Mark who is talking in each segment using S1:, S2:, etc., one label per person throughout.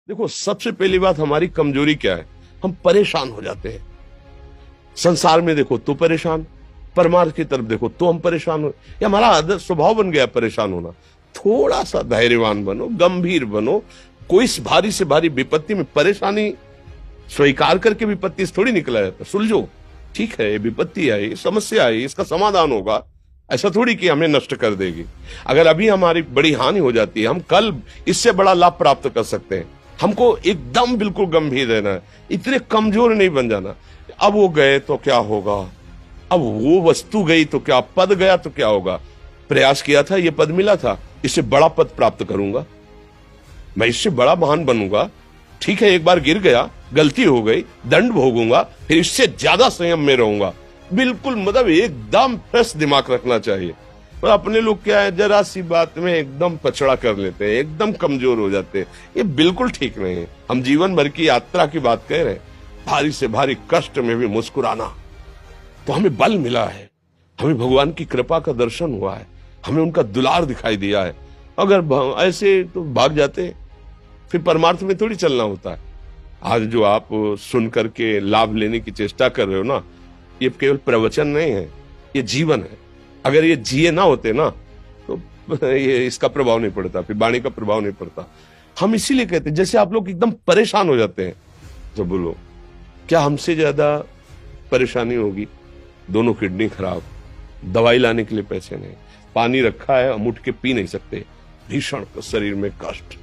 S1: देखो, सबसे पहली बात हमारी कमजोरी क्या है? हम परेशान हो जाते हैं। संसार में देखो तो परेशान, परमार्थ की तरफ देखो तो हम परेशान हो। ये हमारा आदत स्वभाव बन गया परेशान होना। थोड़ा सा धैर्यवान बनो, गंभीर बनो। कोई इस भारी से भारी विपत्ति में परेशानी स्वीकार करके विपत्ति से थोड़ी निकला जाता। सुलझो, ठीक है, ये विपत्ति आई, समस्या आई, इसका समाधान होगा। ऐसा थोड़ी कि हमें नष्ट कर देगी। अगर अभी हमारी बड़ी हानि हो जाती है, हम कल इससे बड़ा लाभ प्राप्त कर सकते हैं। हमको एकदम बिल्कुल गंभीर रहना है, इतने कमजोर नहीं बन जाना। अब वो गए तो क्या होगा, अब वो वस्तु गई तो क्या, पद गया तो क्या होगा। प्रयास किया था, ये पद मिला था, इससे बड़ा पद प्राप्त करूंगा, मैं इससे बड़ा महान बनूंगा। ठीक है, एक बार गिर गया, गलती हो गई, दंड भोगूंगा, फिर इससे ज्यादा संयम में रहूंगा। बिल्कुल, मतलब एकदम फ्रेश दिमाग रखना चाहिए। और अपने लोग क्या है, जरा सी बात में एकदम पछड़ा कर लेते हैं, एकदम कमजोर हो जाते हैं। ये बिल्कुल ठीक नहीं है। हम जीवन भर की यात्रा की बात कह रहे हैं, भारी से भारी कष्ट में भी मुस्कुराना, तो हमें बल मिला है, हमें भगवान की कृपा का दर्शन हुआ है, हमें उनका दुलार दिखाई दिया है। अगर ऐसे तो भाग जाते, फिर परमार्थ में थोड़ी चलना होता है। आज जो आप सुन करके लाभ लेने की चेष्टा कर रहे हो ना, ये केवल प्रवचन नहीं है, ये जीवन है। अगर ये जिए ना होते ना, तो ये इसका प्रभाव नहीं पड़ता, फिर वाणी का प्रभाव नहीं पड़ता। हम इसीलिए कहते हैं, जैसे आप लोग एकदम परेशान हो जाते हैं, तो बोलो क्या हमसे ज्यादा परेशानी होगी? दोनों किडनी खराब, दवाई लाने के लिए पैसे नहीं, पानी रखा है, हम उठ के पी नहीं सकते, भीषण शरीर में कष्ट,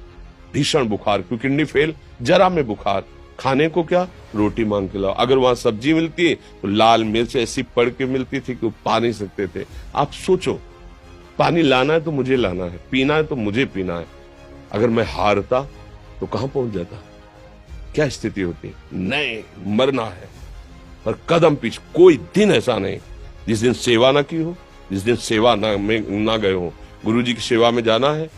S1: भीषण बुखार, क्योंकि किडनी फेल, जरा में बुखार, खाने को क्या, रोटी मांग के लाओ। अगर वहां सब्जी मिलती तो लाल मिर्च ऐसी पड़ के मिलती थी कि वो पा नहीं सकते थे। आप सोचो, पानी लाना है तो मुझे लाना है, पीना है तो मुझे पीना है। अगर मैं हारता तो कहां पहुंच जाता, क्या स्थिति होती? नहीं, मरना है, पर कदम पीछे। कोई दिन ऐसा नहीं जिस दिन सेवा ना की हो, जिस दिन सेवा ना गए हो। गुरु जी की सेवा में जाना है,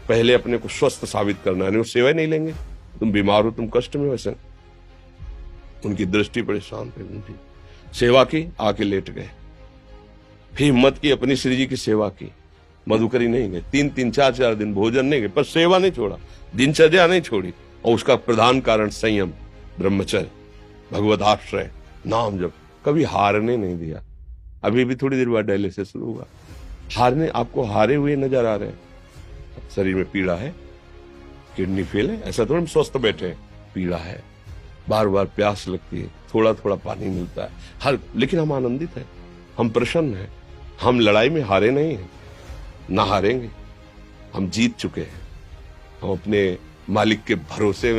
S1: पहले अपने को स्वस्थ साबित करना है, नहीं वो सेवा नहीं लेंगे। तुम बीमार हो, तुम कष्ट में हो, ऐसे उनकी दृष्टि बड़ी शांत है। उनकी सेवा की, आके लेट गए, फिर हिम्मत की, अपनी श्री जी की सेवा की। मधुकरी नहीं गए, 3-4 दिन भोजन नहीं गए, पर सेवा नहीं छोड़ा, दिनचर्या नहीं छोड़ी। और उसका प्रधान कारण संयम, ब्रह्मचर्य, भगवत आश्रय, नाम जप, कभी हारने नहीं दिया। अभी भी थोड़ी देर बाद डायलिसिस शुरू होगा। हारने, आपको हारे हुए नजर आ रहे हैं? शरीर में पीड़ा है, किडनी फेल है, ऐसा तो हम स्वस्थ बैठे हैं। पीड़ा है, बार बार प्यास लगती है, थोड़ा थोड़ा पानी मिलता है हर, लेकिन हम आनंदित हैं, हम प्रसन्न हैं। हम लड़ाई में हारे नहीं हैं, ना हारेंगे। हम जीत चुके हैं, हम अपने मालिक के भरोसे में